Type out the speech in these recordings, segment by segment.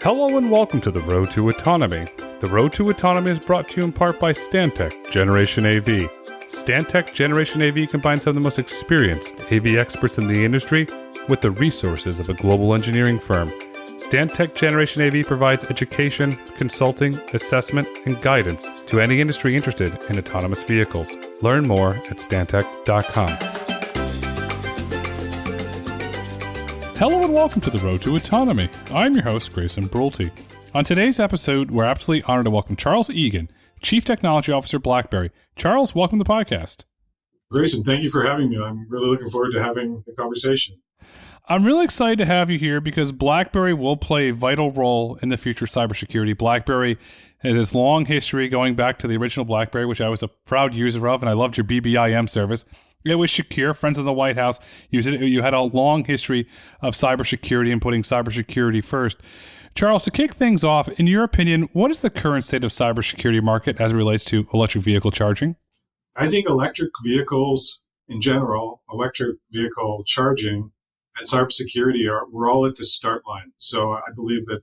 Hello and welcome to the Road to Autonomy. The Road to Autonomy is brought to you in part by Stantec Generation AV. Stantec Generation AV combines some of the most experienced AV experts in the industry with the resources of a global engineering firm. Stantec Generation AV provides education, consulting, assessment, and guidance to any industry interested in autonomous vehicles. Learn more at stantec.com. Hello and welcome to the Road to Autonomy. I'm your host, Grayson Brulte. On today's episode, we're absolutely honored to welcome Charles Eagan, Chief Technology Officer BlackBerry. Charles, welcome to the podcast. Grayson, thank you for having me. I'm really looking forward to having the conversation. I'm really excited to have you here because BlackBerry will play a vital role in the future of cybersecurity. BlackBerry has this long history going back to the original BlackBerry, which I was a proud user of, and I loved your BBIM service. It was secure. Friends of the White House used it. You had a long history of cybersecurity and putting cybersecurity first. Charles, to kick things off, in your opinion, what is the current state of cybersecurity market as it relates to electric vehicle charging? I think electric vehicles in general, electric vehicle charging, and cybersecurity we're all at the start line. So I believe that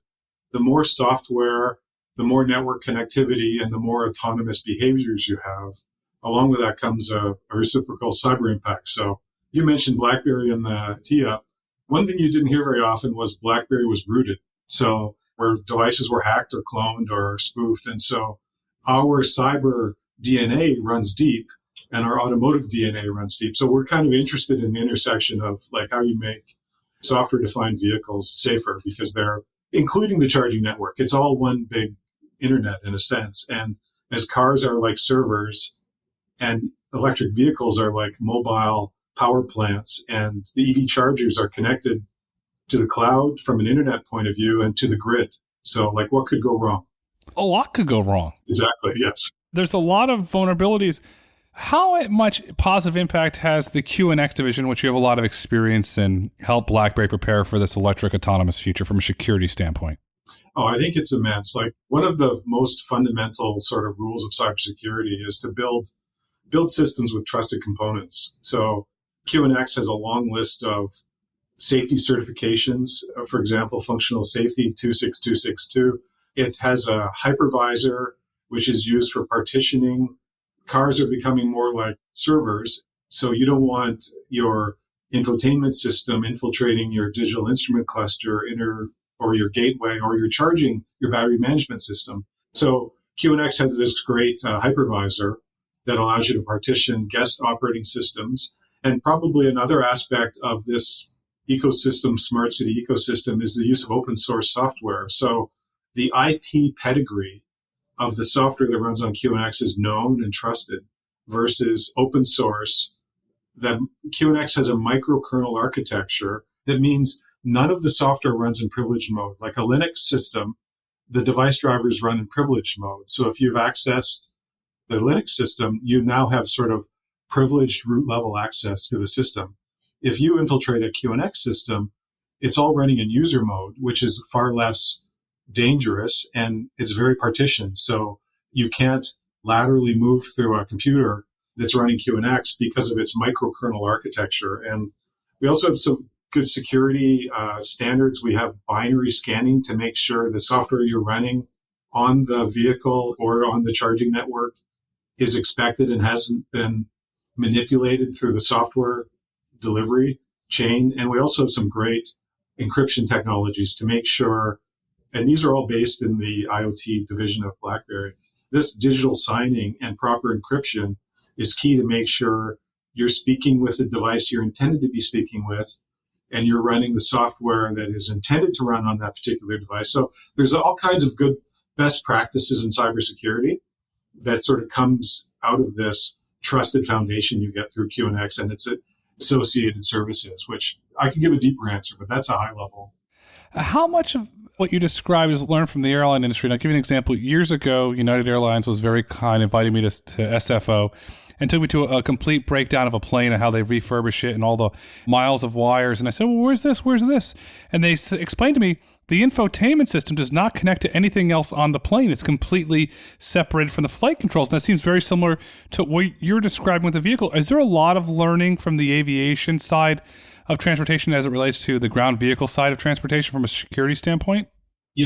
the more software, the more network connectivity, and the more autonomous behaviors you have, along with that comes a reciprocal cyber impact. So you mentioned BlackBerry in the tee-up. One thing you didn't hear very often was BlackBerry was rooted. So where devices were hacked or cloned or spoofed. And so our cyber DNA runs deep and our automotive DNA runs deep. So we're kind of interested in the intersection of like how you make software-defined vehicles safer because they're including the charging network. It's all one big internet in a sense. And as cars are like servers, and electric vehicles are like mobile power plants, and the EV chargers are connected to the cloud from an internet point of view and to the grid. So like what could go wrong? A lot could go wrong. Exactly, yes. There's a lot of vulnerabilities. How much positive impact has the QNX division, which you have a lot of experience in, help BlackBerry prepare for this electric autonomous future from a security standpoint? Oh, I think it's immense. Like one of the most fundamental sort of rules of cybersecurity is to build systems with trusted components. So QNX has a long list of safety certifications. For example, functional safety 26262. It has a hypervisor, which is used for partitioning. Cars are becoming more like servers. So you don't want your infotainment system infiltrating your digital instrument cluster or your gateway or your battery management system. So QNX has this great hypervisor that allows you to partition guest operating systems. And probably another aspect of this ecosystem, smart city ecosystem, is the use of open source software. So the IP pedigree of the software that runs on QNX is known and trusted versus open source. That QNX has a microkernel architecture that means none of the software runs in privileged mode. Like a Linux system, the device drivers run in privileged mode. So if you've accessed the Linux system, you now have sort of privileged root level access to the system. If you infiltrate a QNX system, it's all running in user mode, which is far less dangerous and it's very partitioned. So you can't laterally move through a computer that's running QNX because of its microkernel architecture. And we also have some good security standards. We have binary scanning to make sure the software you're running on the vehicle or on the charging network is expected and hasn't been manipulated through the software delivery chain. And we also have some great encryption technologies to make sure, and these are all based in the IoT division of BlackBerry. This digital signing and proper encryption is key to make sure you're speaking with the device you're intended to be speaking with, and you're running the software that is intended to run on that particular device. So there's all kinds of good best practices in cybersecurity that sort of comes out of this trusted foundation you get through QNX and its associated services, which I can give a deeper answer, but that's a high level. How much of what you describe is learned from the airline industry? And I'll give you an example. Years ago, United Airlines was very kind, inviting me to SFO and took me to a complete breakdown of a plane and how they refurbish it and all the miles of wires. And I said, well, where's this? Where's this? And they explained to me, the infotainment system does not connect to anything else on the plane. It's completely separated from the flight controls. And that seems very similar to what you're describing with the vehicle. Is there a lot of learning from the aviation side of transportation as it relates to the ground vehicle side of transportation from a security standpoint?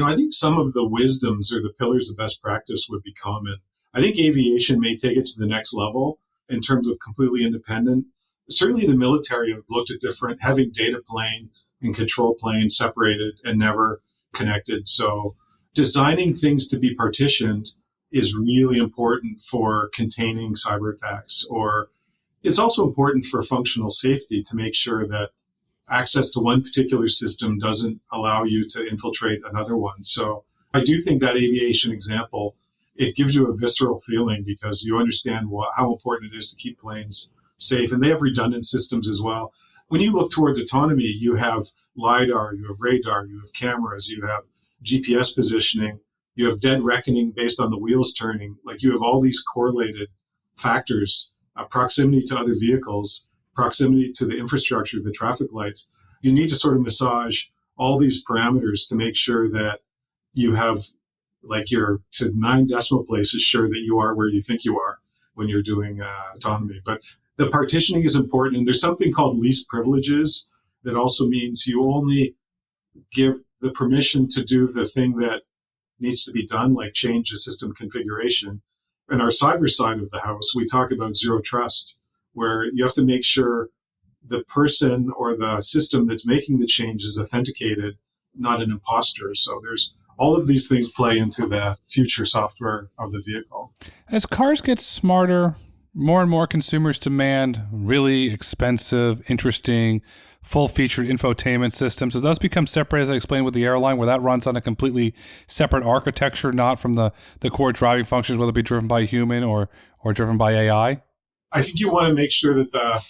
I think some of the wisdoms or the pillars of best practice would be common. I think aviation may take it to the next level in terms of completely independent. Certainly the military have looked at different, having data plane and control plane separated and never connected. So designing things to be partitioned is really important for containing cyber attacks, or it's also important for functional safety to make sure that access to one particular system doesn't allow you to infiltrate another one. So I do think that aviation example, it gives you a visceral feeling because you understand how important it is to keep planes safe. And they have redundant systems as well. When you look towards autonomy, you have LiDAR, you have radar, you have cameras, you have GPS positioning, you have dead reckoning based on the wheels turning. Like you have all these correlated factors, proximity to other vehicles, proximity to the infrastructure, the traffic lights. You need to sort of massage all these parameters to make sure that you have, like, you're to 9 decimal places sure that you are where you think you are when you're doing autonomy. But the partitioning is important. And there's something called least privileges that also means you only give the permission to do the thing that needs to be done, like change the system configuration. In our cyber side of the house, we talk about zero trust, where you have to make sure the person or the system that's making the change is authenticated, not an imposter. So there's all of these things play into the future software of the vehicle. As cars get smarter, more and more consumers demand really expensive, interesting, full-featured infotainment systems. As those become separate, as I explained with the airline, where that runs on a completely separate architecture, not from the core driving functions, whether it be driven by a human or driven by AI? I think you want to make sure that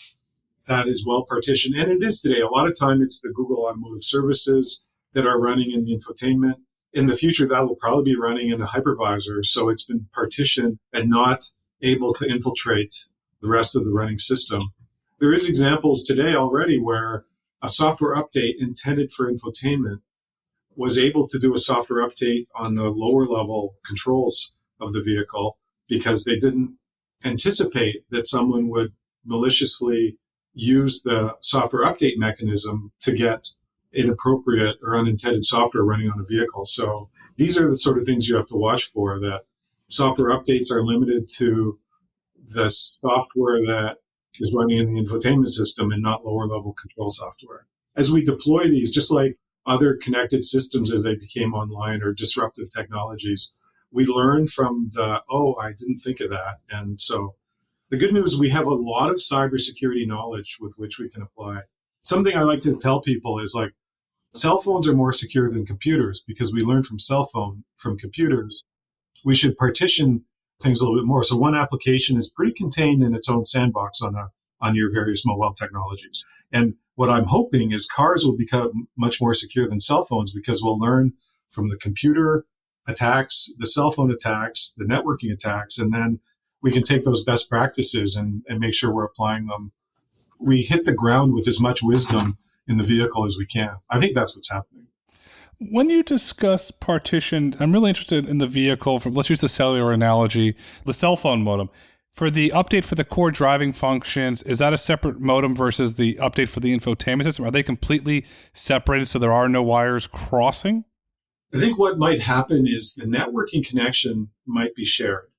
that is well partitioned. And it is today. A lot of time it's the Google Automotive Services that are running in the infotainment. In the future, that will probably be running in a hypervisor. So it's been partitioned and not able to infiltrate the rest of the running system. There is examples today already where a software update intended for infotainment was able to do a software update on the lower level controls of the vehicle because they didn't anticipate that someone would maliciously use the software update mechanism to get inappropriate or unintended software running on a vehicle. So these are the sort of things you have to watch for, that software updates are limited to the software that is running in the infotainment system and not lower level control software. As we deploy these, just like other connected systems as they became online or disruptive technologies, we learn from I didn't think of that. And so the good news, we have a lot of cybersecurity knowledge with which we can apply. Something I like to tell people is, like, cell phones are more secure than computers because we learn from computers. We should partition things a little bit more. So one application is pretty contained in its own sandbox on your various mobile technologies. And what I'm hoping is cars will become much more secure than cell phones because we'll learn from the computer attacks, the cell phone attacks, the networking attacks, and then we can take those best practices and make sure we're applying them. We hit the ground with as much wisdom in the vehicle as we can. I think that's what's happening. When you discuss partitioned, I'm really interested in the vehicle. Let's use the cellular analogy, the cell phone modem. For the update for the core driving functions, is that a separate modem versus the update for the infotainment system? Are they completely separated so there are no wires crossing? I think what might happen is the networking connection might be shared,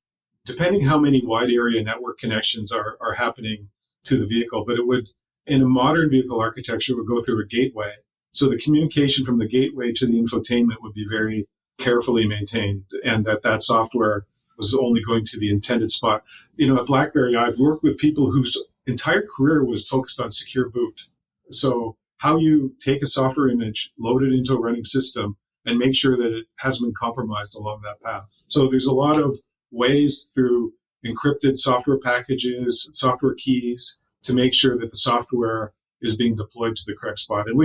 depending how many wide area network connections are happening to the vehicle. But it would, in a modern vehicle architecture, would go through a gateway. So the communication from the gateway to the infotainment would be very carefully maintained, and that software was only going to the intended spot. At BlackBerry, I've worked with people whose entire career was focused on secure boot. So how you take a software image, load it into a running system, and make sure that it hasn't been compromised along that path. So there's a lot of ways through encrypted software packages, software keys, to make sure that the software is being deployed to the correct spot. And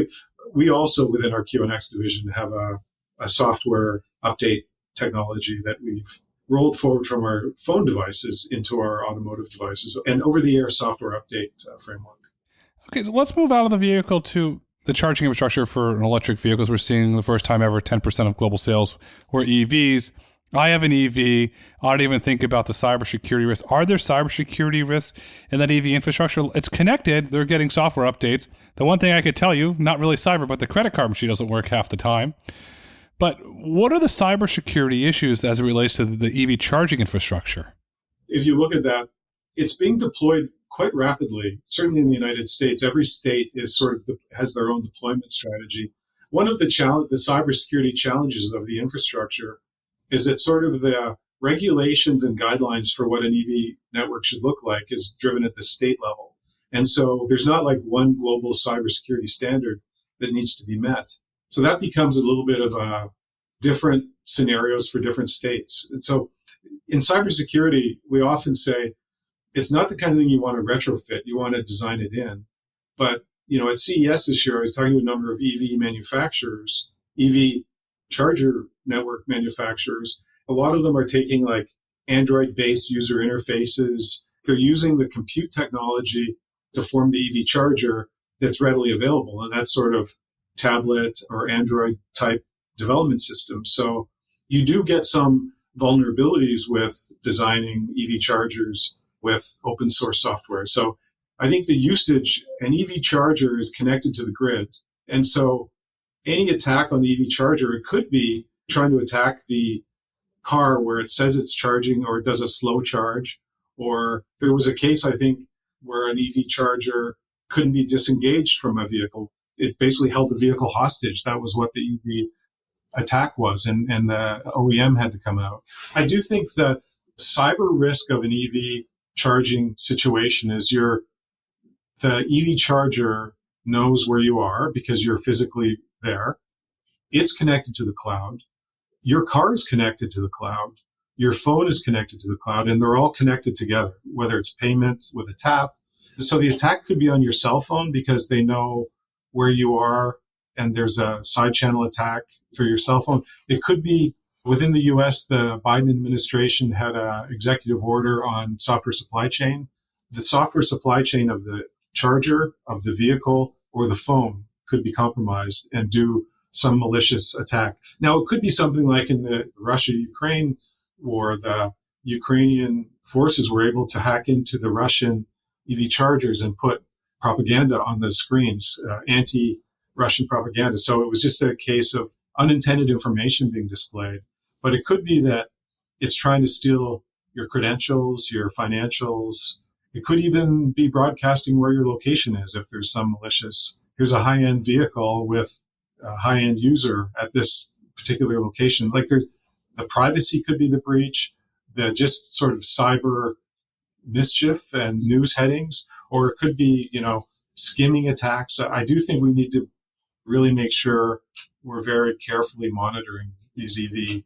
we also, within our QNX division, have a software update technology that we've rolled forward from our phone devices into our automotive devices, and over-the-air software update framework. Okay, so let's move out of the vehicle to the charging infrastructure for an electric vehicles. We're seeing the first time ever 10% of global sales were EVs. I have an EV. I don't even think about the cybersecurity risks. Are there cybersecurity risks in that EV infrastructure? It's connected. They're getting software updates. The one thing I could tell you, not really cyber, but the credit card machine doesn't work half the time. But what are the cybersecurity issues as it relates to the EV charging infrastructure? If you look at that, it's being deployed quite rapidly. Certainly in the United States, every state is has their own deployment strategy. One of the cybersecurity challenges of the infrastructure is that sort of the regulations and guidelines for what an EV network should look like is driven at the state level. And so there's not like one global cybersecurity standard that needs to be met. So that becomes a little bit of a different scenarios for different states. And so in cybersecurity, we often say it's not the kind of thing you want to retrofit. You want to design it in. But, at CES this year, I was talking to a number of EV manufacturers, EV charger network manufacturers. A lot of them are taking like Android-based user interfaces. They're using the compute technology to form the EV charger that's readily available. And that's sort of tablet or Android type development system. So you do get some vulnerabilities with designing EV chargers with open source software. So I think the usage, an EV charger is connected to the grid. And so any attack on the EV charger, it could be trying to attack the car where it says it's charging or it does a slow charge. Or there was a case, I think, where an EV charger couldn't be disengaged from a vehicle. It basically held the vehicle hostage. That was what the EV attack was, and the OEM had to come out. I do think that cyber risk of an EV charging situation is the EV charger knows where you are because you're physically there. It's connected to the cloud. Your car is connected to the cloud. Your phone is connected to the cloud, and they're all connected together, whether it's payment with a tap. So the attack could be on your cell phone because they know where you are, and there's a side channel attack for your cell phone. It could be within the US, the Biden administration had an executive order on software supply chain. The software supply chain of the charger, of the vehicle, or the phone could be compromised and do some malicious attack. Now, it could be something like in the Russia-Ukraine war, the Ukrainian forces were able to hack into the Russian EV chargers and put propaganda on the screens, anti-Russian propaganda. So it was just a case of unintended information being displayed. But it could be that it's trying to steal your credentials, your financials. It could even be broadcasting where your location is if there's some malicious. Here's a high-end vehicle with a high-end user at this particular location. Like the privacy could be the breach, the just sort of cyber mischief and news headings, or it could be, skimming attacks. I do think we need to really make sure we're very carefully monitoring these EV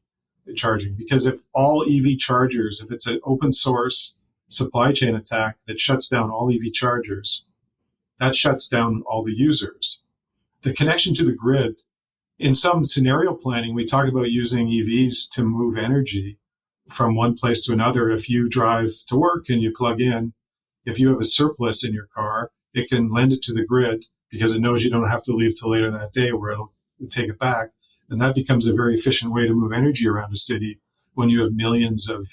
charging, because if all EV chargers, if it's an open source supply chain attack that shuts down all EV chargers, that shuts down all the users. The connection to the grid, in some scenario planning, we talk about using EVs to move energy from one place to another. If you drive to work and you plug in, if you have a surplus in your car, it can lend it to the grid because it knows you don't have to leave till later that day where it'll take it back. And that becomes a very efficient way to move energy around a city when you have millions of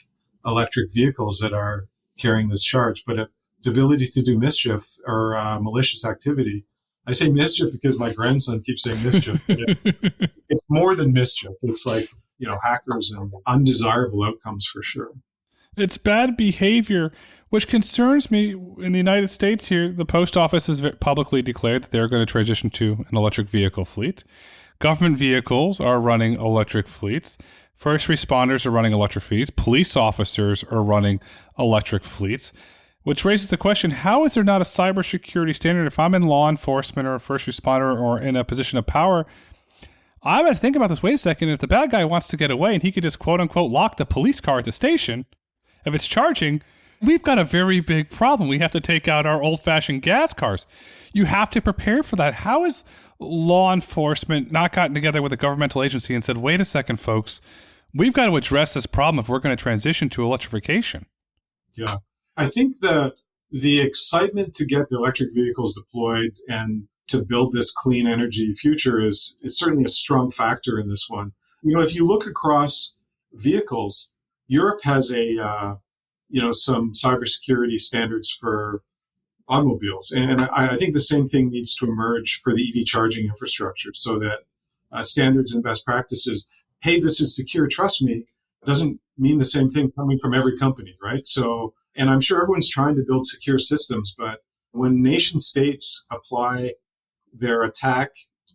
electric vehicles that are carrying this charge. But the ability to do mischief or malicious activity, I say mischief because my grandson keeps saying mischief. It's more than mischief. It's like, hackers and undesirable outcomes for sure. It's bad behavior, which concerns me. In the United States here, the post office has publicly declared that they're going to transition to an electric vehicle fleet. Government vehicles are running electric fleets. First responders are running electric fleets. Police officers are running electric fleets, which raises the question, how is there not a cybersecurity standard? If I'm in law enforcement or a first responder or in a position of power, I'm going to think about this. Wait a second. If the bad guy wants to get away and he could just quote unquote lock the police car at the station, if it's charging, we've got a very big problem. We have to take out our old fashioned gas cars. You have to prepare for that. How is law enforcement not gotten together with a governmental agency and said, wait a second, folks, we've got to address this problem if we're going to transition to electrification? Yeah. I think the excitement to get the electric vehicles deployed and to build this clean energy future is certainly a strong factor in this one. If you look across vehicles, Europe has some cybersecurity standards for automobiles. And I think the same thing needs to emerge for the EV charging infrastructure so that standards and best practices. Hey, this is secure, trust me, doesn't mean the same thing coming from every company, right? So, and I'm sure everyone's trying to build secure systems, but when nation states apply their attack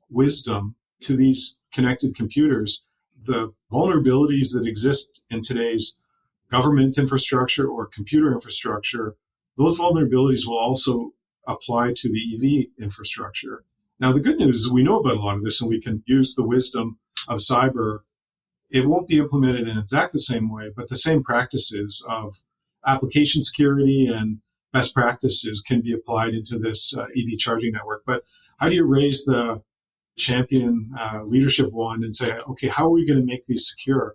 wisdom to these connected computers, the vulnerabilities that exist in today's government infrastructure or computer infrastructure, those vulnerabilities will also apply to the EV infrastructure. Now, the good news is we know about a lot of this and we can use the wisdom of cyber. It won't be implemented in exactly the same way, but the same practices of application security and best practices can be applied into this EV charging network. But how do you raise the champion leadership wand and say, okay, how are we going to make these secure?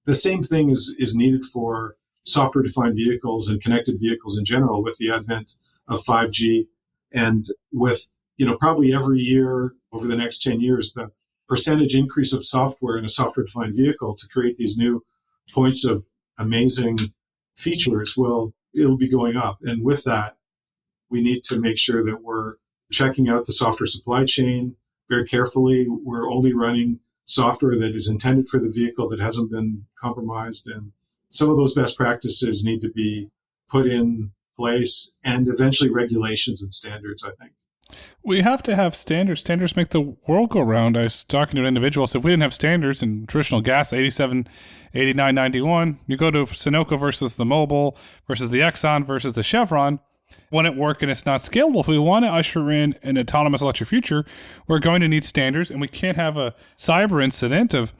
The same thing is needed for software-defined vehicles and connected vehicles in general with the advent of 5G and with, probably every year over the next 10 years, the percentage increase of software in a software-defined vehicle to create these new points of amazing features, it'll be going up. And with that, we need to make sure that we're checking out the software supply chain very carefully. We're only running software that is intended for the vehicle that hasn't been compromised. And some of those best practices need to be put in place and eventually regulations and standards, I think. We have to have standards. Standards make the world go round. I was talking to an individual. So if we didn't have standards in traditional gas, 87, 89, 91, you go to Sunoco versus the Mobil versus the Exxon versus the Chevron, wouldn't work and it's not scalable. If we want to usher in an autonomous electric future, we're going to need standards, and we can't have a cyber incident of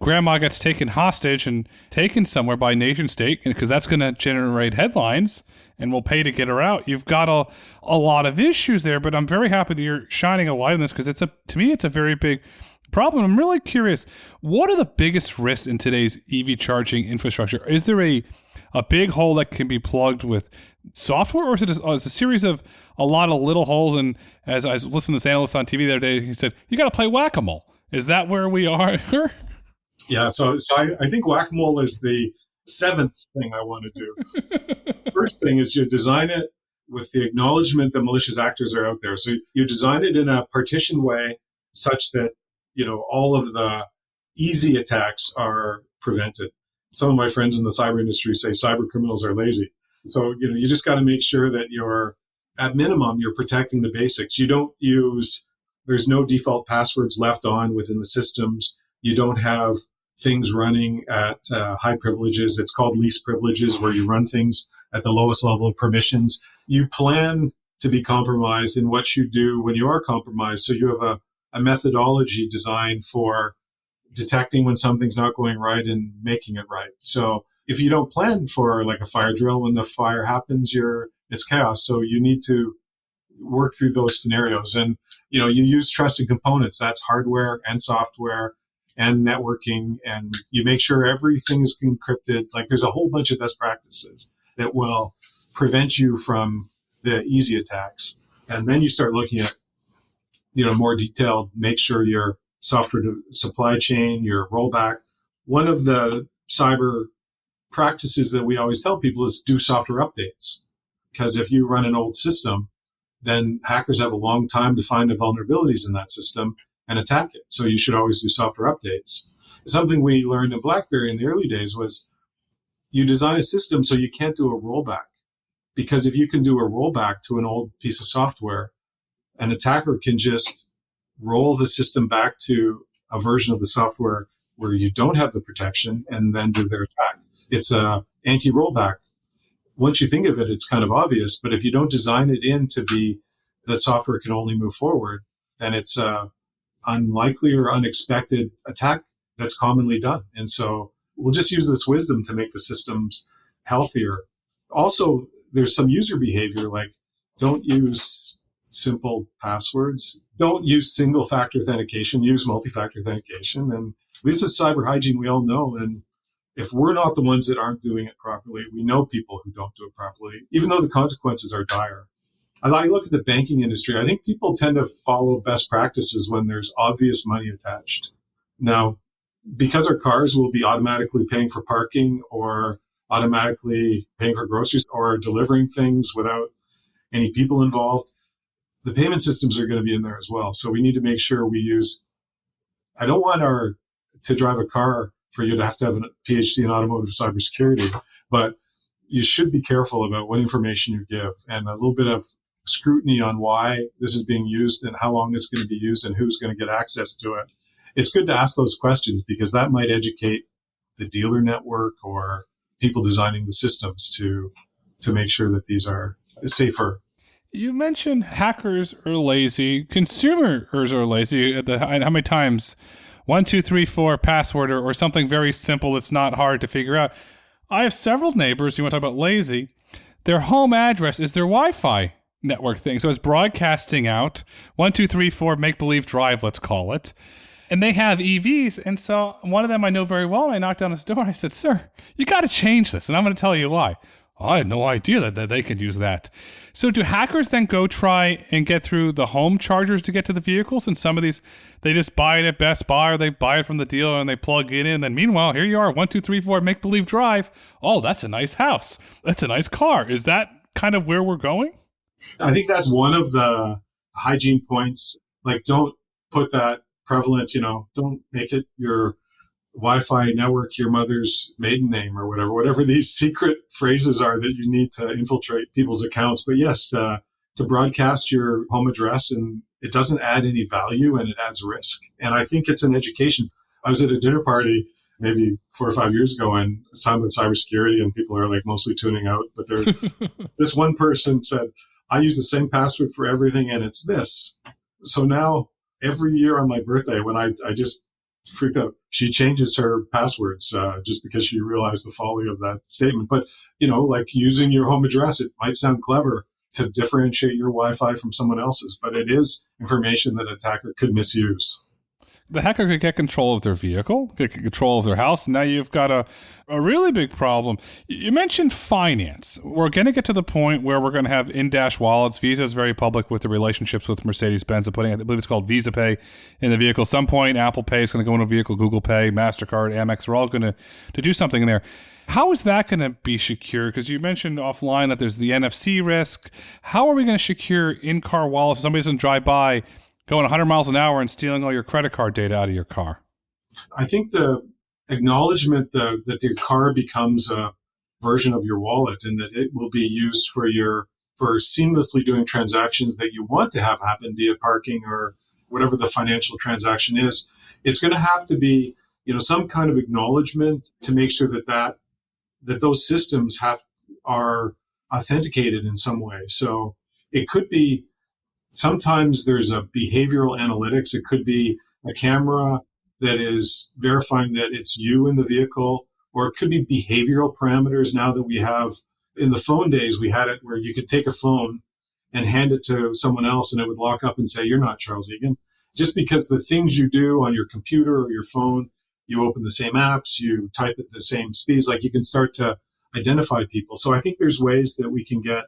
grandma gets taken hostage and taken somewhere by nation state, because that's going to generate headlines and we'll pay to get her out. You've got a lot of issues there, but I'm very happy that you're shining a light on this, because to me, it's a very big problem. I'm really curious, what are the biggest risks in today's EV charging infrastructure? Is there a big hole that can be plugged with software, or is it a series of a lot of little holes? And as I was listening to this analyst on TV the other day, he said, you got to play whack-a-mole. Is that where we are? Yeah, so I think whack-a-mole is the seventh thing I want to do. First thing is you design it with the acknowledgement that malicious actors are out there. So you design it in a partitioned way such that, all of the easy attacks are prevented. Some of my friends in the cyber industry say cyber criminals are lazy. So, you just got to make sure that at minimum, you're protecting the basics. There's no default passwords left on within the systems. You don't have things running at high privileges. It's called least privileges, where you run things at the lowest level of permissions. You plan to be compromised in what you do when you are compromised. So you have a methodology designed for detecting when something's not going right and making it right. So if you don't plan for like a fire drill, when the fire happens, it's chaos. So you need to work through those scenarios. And, you use trusted components. That's hardware and software and networking. And you make sure everything is encrypted. Like, there's a whole bunch of best practices that will prevent you from the easy attacks. And then you start looking at, more detailed, make sure your software supply chain, your rollback. One of the cyber practices that we always tell people is do software updates. Because if you run an old system, then hackers have a long time to find the vulnerabilities in that system and attack it. So you should always do software updates. Something we learned in BlackBerry in the early days was you design a system so you can't do a rollback. Because if you can do a rollback to an old piece of software, an attacker can just roll the system back to a version of the software where you don't have the protection and then do their attack. It's a anti-rollback. Once you think of it, it's kind of obvious, but if you don't design it in to be the software can only move forward, then it's a unlikely or unexpected attack that's commonly done. And so we'll just use this wisdom to make the systems healthier. Also, there's some user behavior, like don't use simple passwords. Don't use single-factor authentication. Use multi-factor authentication. And this is cyber hygiene we all know. And if we're not the ones that aren't doing it properly, we know people who don't do it properly, even though the consequences are dire. I look at the banking industry. I think people tend to follow best practices when there's obvious money attached. Now, because our cars will be automatically paying for parking or automatically paying for groceries or delivering things without any people involved, the payment systems are going to be in there as well. So we need to make sure we use I don't want to drive a car for you to have a PhD in automotive cybersecurity, but you should be careful about what information you give and a little bit of scrutiny on why this is being used and how long it's going to be used and who's going to get access to it. It's good to ask those questions because that might educate the dealer network or people designing the systems to make sure that these are safer. You mentioned hackers are lazy, consumers are lazy. How many times? 1, 2, 3, 4 password or something very simple that's not hard to figure out. I have several neighbors, you want to talk about lazy, their home address is their Wi-Fi network thing. So it's broadcasting out 1, 2, 3, 4 make-believe drive, let's call it. And they have EVs. And so one of them I know very well. I knocked on his door. I said, sir, you got to change this. And I'm going to tell you why. Oh, I had no idea that they could use that. So do hackers then go try and get through the home chargers to get to the vehicles? And some of these, they just buy it at Best Buy or they buy it from the dealer and they plug it in. And meanwhile, here you are, 1, 2, 3, 4 make-believe drive. Oh, that's a nice house. That's a nice car. Is that kind of where we're going? I think that's one of the hygiene points. Like, don't put that prevalent, don't make it your Wi-Fi network, your mother's maiden name or whatever these secret phrases are that you need to infiltrate people's accounts. But yes, to broadcast your home address, and it doesn't add any value and it adds risk. And I think it's an education. I was at a dinner party maybe 4 or 5 years ago, and it's time with cybersecurity and people are like mostly tuning out. But this one person said, I use the same password for everything and it's this. So now every year on my birthday, when I just freaked out, she changes her passwords just because she realized the folly of that statement. But, like using your home address, it might sound clever to differentiate your Wi-Fi from someone else's, but it is information that an attacker could misuse. The hacker could get control of their vehicle, get control of their house. And now you've got a really big problem. You mentioned finance. We're going to get to the point where we're going to have in-dash wallets. Visa is very public with the relationships with Mercedes-Benz and putting, I believe it's called Visa Pay in the vehicle. At some point, Apple Pay is going to go into a vehicle, Google Pay, MasterCard, Amex are all going to do something in there. How is that going to be secure? Because you mentioned offline that there's the NFC risk. How are we going to secure in-car wallets if somebody doesn't drive by going 100 miles an hour and stealing all your credit card data out of your car? I think the acknowledgement that your car becomes a version of your wallet and that it will be used for seamlessly doing transactions that you want to have happen, be it parking or whatever the financial transaction is. It's going to have to be, some kind of acknowledgement to make sure that those systems are authenticated in some way. So it could be, sometimes there's a behavioral analytics. It could be a camera that is verifying that it's you in the vehicle, or it could be behavioral parameters. Now that we have, in the phone days, we had it where you could take a phone and hand it to someone else and it would lock up and say, you're not Charles Eagan. Just because the things you do on your computer or your phone, you open the same apps, you type at the same speeds, like you can start to identify people. So I think there's ways that we can get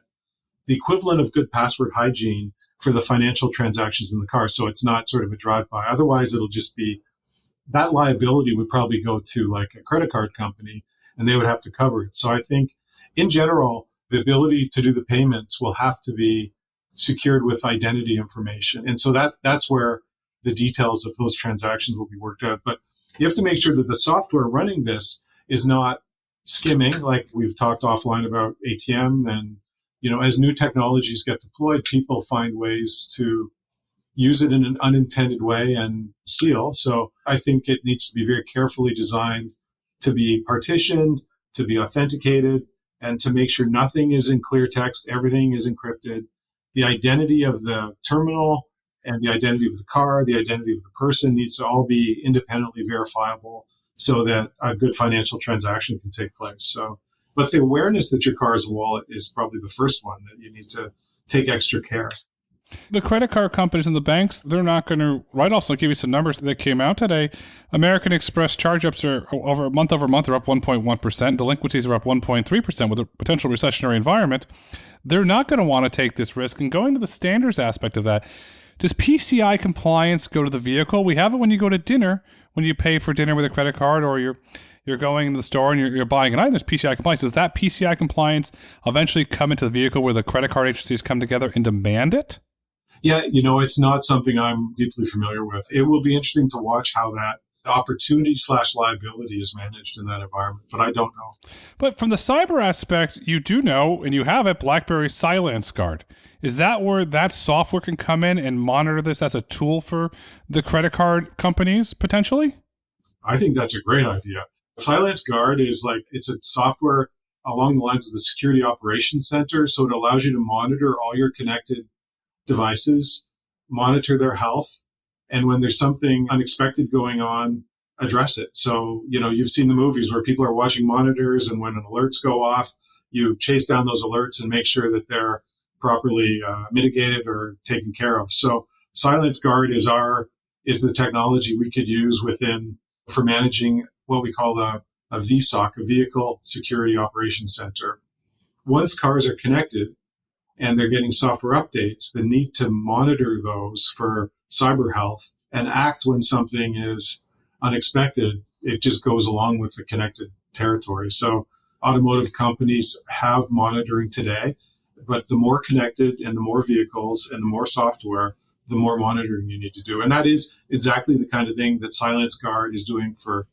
the equivalent of good password hygiene for the financial transactions in the car. So it's not sort of a drive-by. Otherwise, it'll just be, that liability would probably go to like a credit card company and they would have to cover it. So I think in general, the ability to do the payments will have to be secured with identity information. And so that's where the details of those transactions will be worked out. But you have to make sure that the software running this is not skimming, like we've talked offline about ATM. And, as new technologies get deployed, people find ways to use it in an unintended way and steal. So I think it needs to be very carefully designed to be partitioned, to be authenticated, and to make sure nothing is in clear text, everything is encrypted. The identity of the terminal and the identity of the car, the identity of the person needs to all be independently verifiable so that a good financial transaction can take place. So, but the awareness that your car is a wallet is probably the first one that you need to take extra care. The credit card companies and the banks, they're not going to write off. So I'll give you some numbers that came out today. American Express charge-ups are over month are up 1.1%. Delinquencies are up 1.3% with a potential recessionary environment. They're not going to want to take this risk. And going to the standards aspect of that, does PCI compliance go to the vehicle? We have it when you go to dinner, when you pay for dinner with a credit card, or you're going into the store and you're buying an item. There's PCI compliance. Does that PCI compliance eventually come into the vehicle where the credit card agencies come together and demand it? Yeah, it's not something I'm deeply familiar with. It will be interesting to watch how that opportunity/liability is managed in that environment, but I don't know. But from the cyber aspect, you do know, and you have it, BlackBerry Silence Guard. Is that where that software can come in and monitor this as a tool for the credit card companies potentially? I think that's a great idea. Silence Guard is it's a software along the lines of the Security Operations Center. So it allows you to monitor all your connected devices, monitor their health, and when there's something unexpected going on, address it. So, you've seen the movies where people are watching monitors, and when alerts go off, you chase down those alerts and make sure that they're properly mitigated or taken care of. So, Silence Guard is the technology we could use within for managing what we call a VSOC, a Vehicle Security Operations Center. Once cars are connected, and they're getting software updates, the need to monitor those for cyber health and act when something is unexpected, it just goes along with the connected territory. So automotive companies have monitoring today, but the more connected and the more vehicles and the more software, the more monitoring you need to do. And that is exactly the kind of thing that Silence Guard is doing for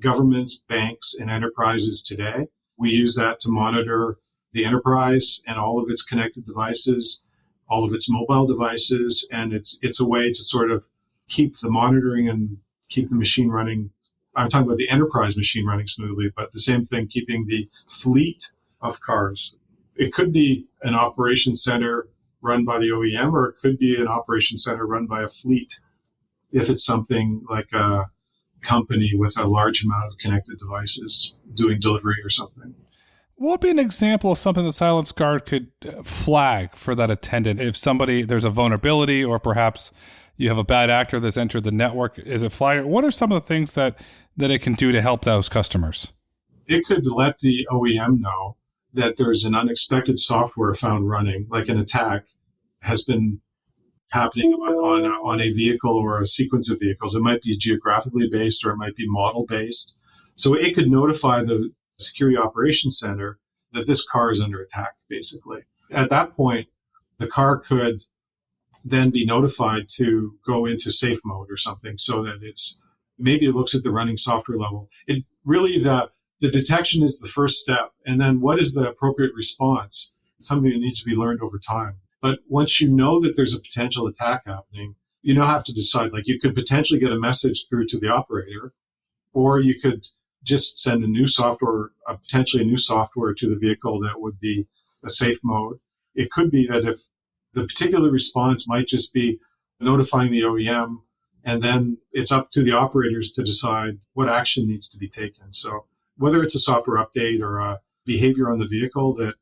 governments, banks, and enterprises today. We use that to monitor the enterprise and all of its connected devices, all of its mobile devices, and it's a way to sort of keep the monitoring and keep the machine running. I'm talking about the enterprise machine running smoothly, but the same thing, keeping the fleet of cars. It could be an operations center run by the OEM, or it could be an operations center run by a fleet if it's something like a company with a large amount of connected devices doing delivery or something. What would be an example of something the Silence Guard could flag for that attendant? If there's a vulnerability, or perhaps you have a bad actor that's entered the network, is it flagged? What are some of the things that it can do to help those customers? It could let the OEM know that there's an unexpected software found running, like an attack has been happening on a vehicle or a sequence of vehicles. It might be geographically based, or it might be model based. So it could notify the Security Operations Center that this car is under attack, basically. At that point, the car could then be notified to go into safe mode or something, so that maybe it looks at the running software level. It really, the detection is the first step. And then what is the appropriate response? It's something that needs to be learned over time. But once you know that there's a potential attack happening, you now have to decide, you could potentially get a message through to the operator, or you could just send potentially a new software to the vehicle that would be a safe mode. It could be that if the particular response might just be notifying the OEM, and then it's up to the operators to decide what action needs to be taken. So whether it's a software update or a behavior on the vehicle that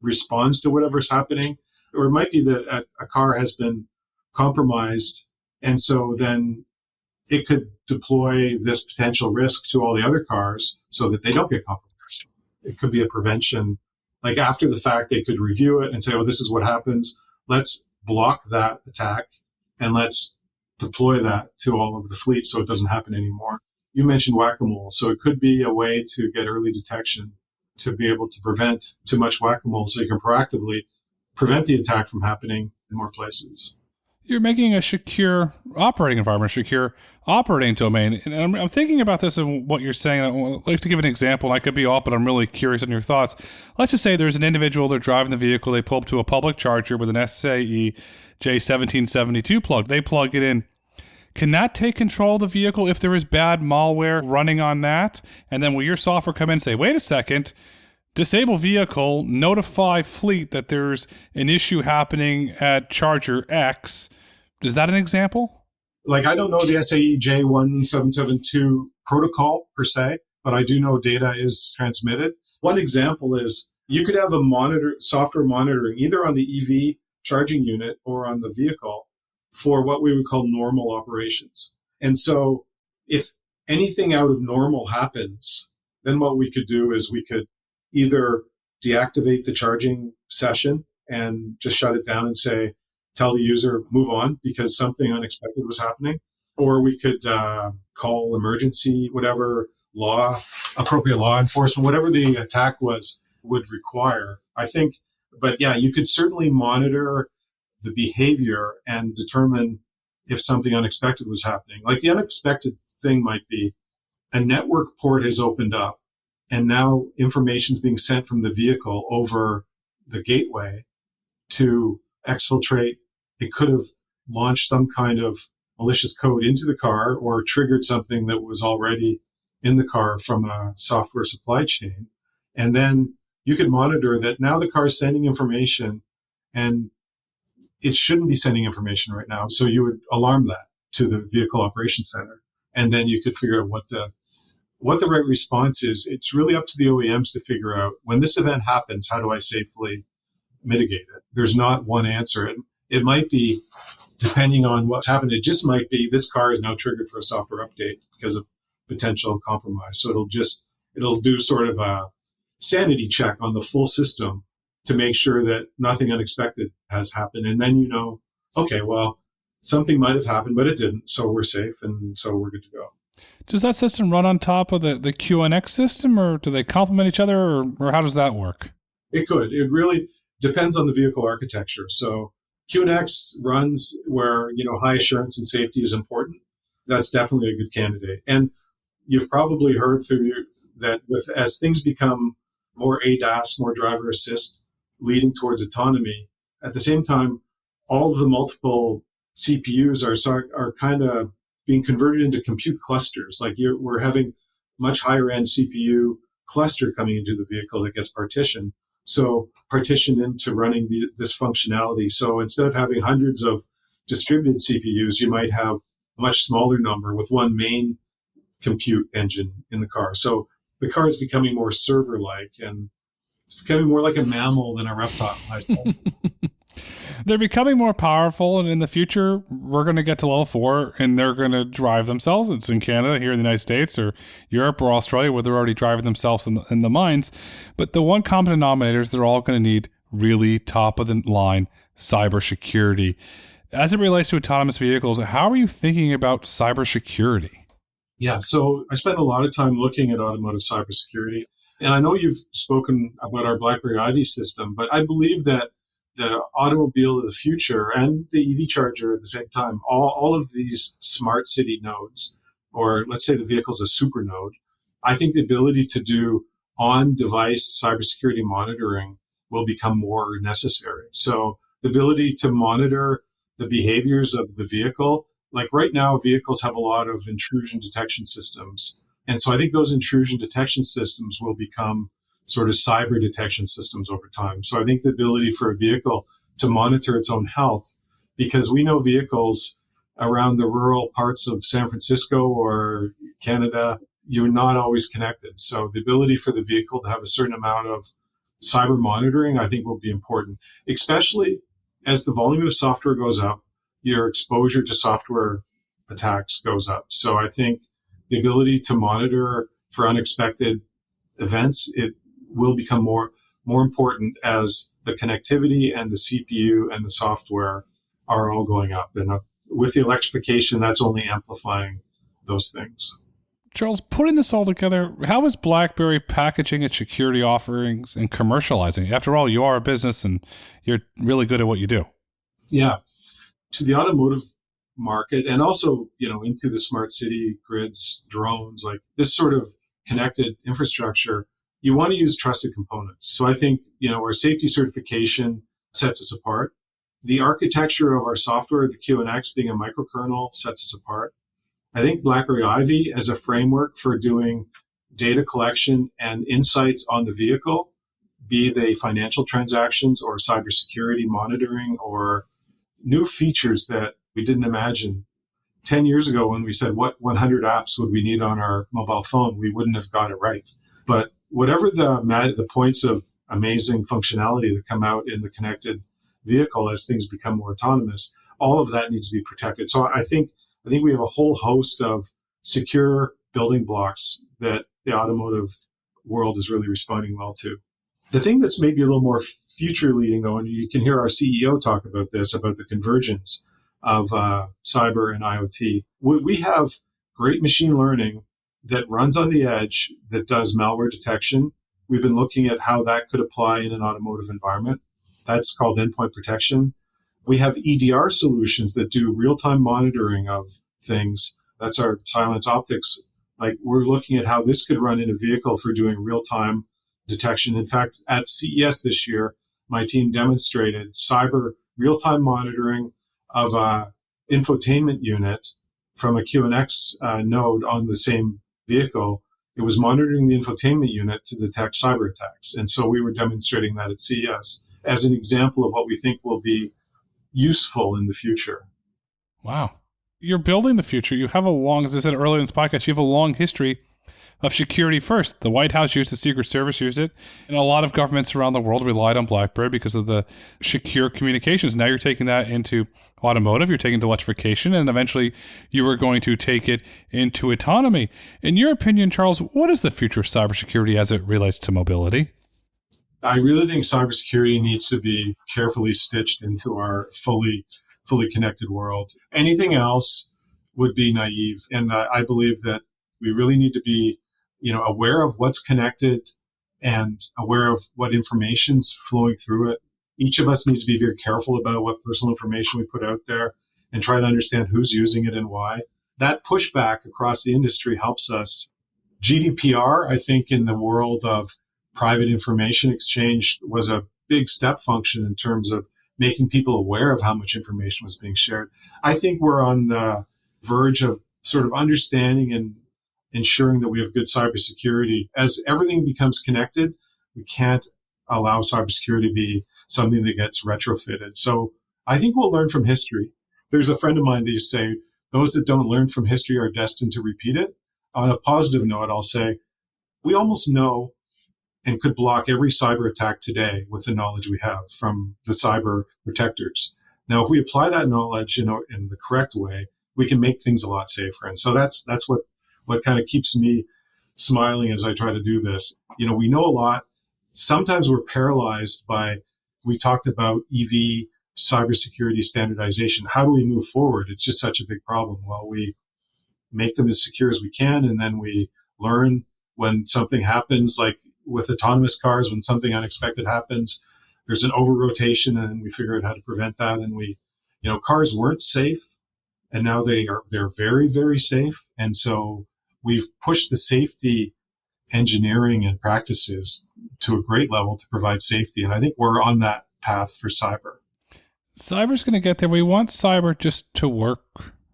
responds to whatever's happening, or it might be that a car has been compromised, and so then it could deploy this potential risk to all the other cars so that they don't get compromised. It could be a prevention. After the fact, they could review it and say, oh, this is what happens. Let's block that attack and let's deploy that to all of the fleet so it doesn't happen anymore. You mentioned whack-a-mole. So it could be a way to get early detection, to be able to prevent too much whack-a-mole, so you can proactively prevent the attack from happening in more places. You're making a secure operating environment, secure operating domain. And I'm thinking about this and what you're saying. I'd like to give an example. I could be off, but I'm really curious on your thoughts. Let's just say there's an individual, they're driving the vehicle, they pull up to a public charger with an SAE J1772 plug. They plug it in. Can that take control of the vehicle if there is bad malware running on that? And then will your software come in and say, wait a second, disable vehicle, notify fleet that there's an issue happening at charger X? Is that an example? I don't know the SAE J1772 protocol per se, but I do know data is transmitted. One example is you could have software monitoring either on the EV charging unit or on the vehicle for what we would call normal operations. And so if anything out of normal happens, then what we could do is we could either deactivate the charging session and just shut it down and tell the user, move on because something unexpected was happening. Or we could call emergency, whatever appropriate law enforcement, whatever the attack would require. I think, but yeah, you could certainly monitor the behavior and determine if something unexpected was happening. Like the unexpected thing might be a network port has opened up and now information is being sent from the vehicle over the gateway to exfiltrate. It could have launched some kind of malicious code into the car or triggered something that was already in the car from a software supply chain. And then you could monitor that now the car is sending information and it shouldn't be sending information right now. So you would alarm that to the vehicle operations center. And then you could figure out what the right response is. It's really up to the OEMs to figure out when this event happens, how do I safely mitigate it? There's not one answer. It might be, depending on what's happened, it just might be this car is now triggered for a software update because of potential compromise. So it'll do sort of a sanity check on the full system to make sure that nothing unexpected has happened. And then okay, well, something might have happened, but it didn't. So we're safe and so we're good to go. Does that system run on top of the QNX system, or do they complement each other, or how does that work? It could. It really depends on the vehicle architecture. So QNX runs where, high assurance and safety is important. That's definitely a good candidate. And you've probably heard that as things become more ADAS, more driver assist, leading towards autonomy, at the same time, all of the multiple CPUs are kind of being converted into compute clusters. Like we're having much higher end CPU cluster coming into the vehicle that gets partitioned. So partitioned into running this functionality. So instead of having hundreds of distributed CPUs, you might have a much smaller number with one main compute engine in the car. So the car is becoming more server-like, and it's becoming more like a mammal than a reptile. They're becoming more powerful, and in the future, we're going to get to level 4, and they're going to drive themselves. It's in Canada, here in the United States, or Europe, or Australia, where they're already driving themselves in the mines. But the one common denominator is they're all going to need really top-of-the-line cybersecurity. As it relates to autonomous vehicles, how are you thinking about cybersecurity? Yeah, so I spent a lot of time looking at automotive cybersecurity. And I know you've spoken about our BlackBerry Ivy system, but I believe that the automobile of the future and the EV charger at the same time, all of these smart city nodes, or let's say the vehicle's a super node, I think the ability to do on-device cybersecurity monitoring will become more necessary. So the ability to monitor the behaviors of the vehicle, like right now, vehicles have a lot of intrusion detection systems. And so I think those intrusion detection systems will become sort of cyber detection systems over time. So I think the ability for a vehicle to monitor its own health, because we know vehicles around the rural parts of San Francisco or Canada, you're not always connected. So the ability for the vehicle to have a certain amount of cyber monitoring, I think, will be important, especially as the volume of software goes up, your exposure to software attacks goes up. So I think the ability to monitor for unexpected events, it will become more important as the connectivity and the CPU and the software are all going up. And with the electrification, that's only amplifying those things. Charles, putting this all together, how is BlackBerry packaging its security offerings and commercializing it? After all, you are a business and you're really good at what you do. Yeah. To the automotive market and also, into the smart city grids, drones, like this sort of connected infrastructure, you want to use trusted components. So I think, our safety certification sets us apart. The architecture of our software, the QNX being a microkernel, sets us apart. I think BlackBerry Ivy as a framework for doing data collection and insights on the vehicle, be they financial transactions or cybersecurity monitoring or new features that we didn't imagine. 10 years ago, when we said, what 100 apps would we need on our mobile phone, we wouldn't have got it right. But whatever the points of amazing functionality that come out in the connected vehicle as things become more autonomous, all of that needs to be protected. So I think we have a whole host of secure building blocks that the automotive world is really responding well to. The thing that's maybe a little more future leading, though, and you can hear our CEO talk about this, about the convergence of cyber and IoT. We have great machine learning that runs on the edge that does malware detection. We've been looking at how that could apply in an automotive environment. That's called endpoint protection. We have EDR solutions that do real-time monitoring of things. That's our silence optics. Like, we're looking at how this could run in a vehicle for doing real-time detection. In fact, at CES this year, my team demonstrated cyber real-time monitoring of a infotainment unit from a QNX node on the same vehicle. It was monitoring the infotainment unit to detect cyber attacks. And so we were demonstrating that at CES as an example of what we think will be useful in the future. Wow. You're building the future. You have a long, as I said earlier in this podcast, you have a long history of security first. The White House used it, the Secret Service used it, and a lot of governments around the world relied on BlackBerry because of the secure communications. Now you're taking that into automotive, you're taking it to electrification, and eventually you are going to take it into autonomy. In your opinion, Charles, what is the future of cybersecurity as it relates to mobility? I really think cybersecurity needs to be carefully stitched into our fully connected world. Anything else would be naive. And I believe that we really need to be, aware of what's connected and aware of what information's flowing through it. Each of us needs to be very careful about what personal information we put out there and try to understand who's using it and why. That pushback across the industry helps us. GDPR, I think, in the world of private information exchange was a big step function in terms of making people aware of how much information was being shared. I think we're on the verge of sort of understanding and ensuring that we have good cybersecurity. As everything becomes connected, we can't allow cybersecurity to be something that gets retrofitted. So I think we'll learn from history. There's a friend of mine that used to say, those that don't learn from history are destined to repeat it. On a positive note, I'll say, we almost know and could block every cyber attack today with the knowledge we have from the cyber protectors. Now, if we apply that knowledge in the correct way, we can make things a lot safer. And so that's what kind of keeps me smiling as I try to do this. We know a lot. Sometimes we're paralyzed by, we talked about EV cybersecurity standardization. How do we move forward? It's just such a big problem. Well, we make them as secure as we can, and then we learn when something happens, like with autonomous cars, when something unexpected happens, there's an over-rotation, and we figure out how to prevent that. And cars weren't safe, and now they're very, very safe. And so we've pushed the safety engineering and practices to a great level to provide safety. And I think we're on that path for cyber. Cyber's going to get there. We want cyber just to work.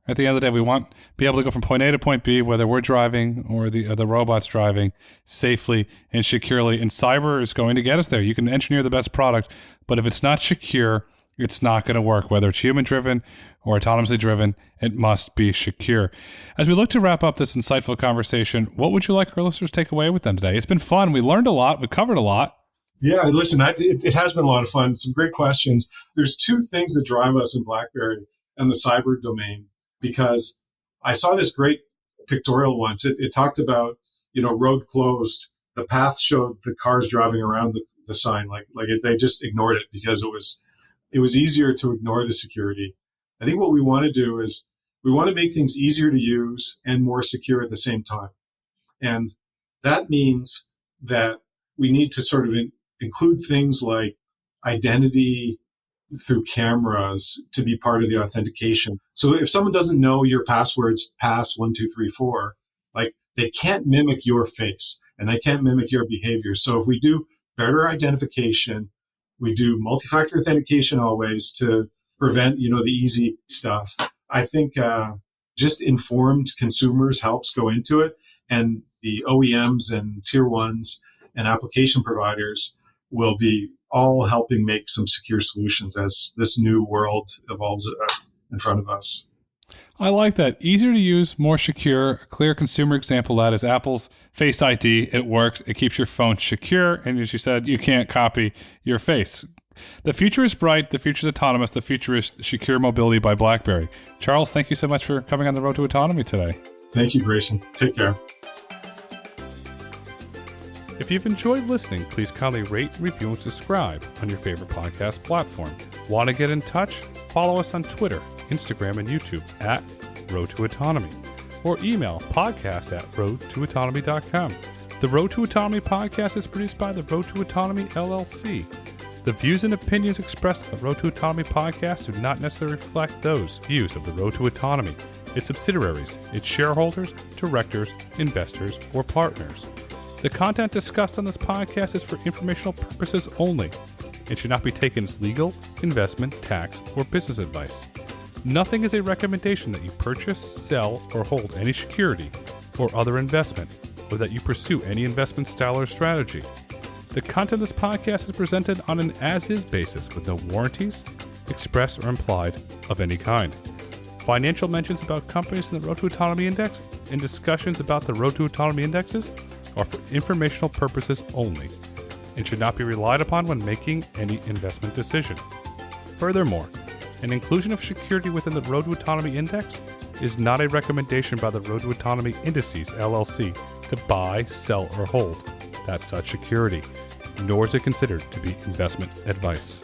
At the end of the day, we want to be able to go from point A to point B, whether we're driving or the robot's driving, safely and securely. And cyber is going to get us there. You can engineer the best product, but if it's not secure, it's not going to work. Whether it's human-driven or autonomously driven, it must be secure. As we look to wrap up this insightful conversation, what would you like our listeners to take away with them today? It's been fun. We learned a lot. We covered a lot. Yeah, listen, it has been a lot of fun. Some great questions. There's two things that drive us in BlackBerry and the cyber domain, because I saw this great pictorial once. It talked about, road closed. The path showed the cars driving around the sign. They just ignored it because it was easier to ignore the security. I think what we want to do is we want to make things easier to use and more secure at the same time. And that means that we need to sort of include things like identity through cameras to be part of the authentication. So if someone doesn't know your passwords pass 1, 2, 3, 4, they can't mimic your face and they can't mimic your behavior. So if we do better identification, we do multi-factor authentication always to prevent, the easy stuff. I think just informed consumers helps go into it, and the OEMs and tier ones and application providers will be all helping make some secure solutions as this new world evolves in front of us. I like that. Easier to use, more secure. A clear consumer example of that is Apple's Face ID. It works. It keeps your phone secure. And as you said, you can't copy your face. The future is bright. The future is autonomous. The future is secure mobility by BlackBerry. Charles, thank you so much for coming on the road to autonomy today. Thank you, Grayson. Take care. If you've enjoyed listening, please kindly rate, review, and subscribe on your favorite podcast platform. Want to get in touch? Follow us on Twitter, Instagram, and YouTube at Road to Autonomy, or email podcast@roadtoautonomy.com. The Road to Autonomy podcast is produced by the Road to Autonomy LLC. The views and opinions expressed on the Road to Autonomy podcast do not necessarily reflect those views of the Road to Autonomy, its subsidiaries, its shareholders, directors, investors, or partners. The content discussed on this podcast is for informational purposes only and should not be taken as legal, investment, tax, or business advice. Nothing is a recommendation that you purchase, sell, or hold any security or other investment, or that you pursue any investment style or strategy. The content of this podcast is presented on an as-is basis with no warranties, express or implied, of any kind. Financial mentions about companies in the Road to Autonomy Index and discussions about the Road to Autonomy Indexes are for informational purposes only and should not be relied upon when making any investment decision. Furthermore, an inclusion of security within the Road to Autonomy Index is not a recommendation by the Road to Autonomy Indices, LLC, to buy, sell, or hold that such security, nor is it considered to be investment advice.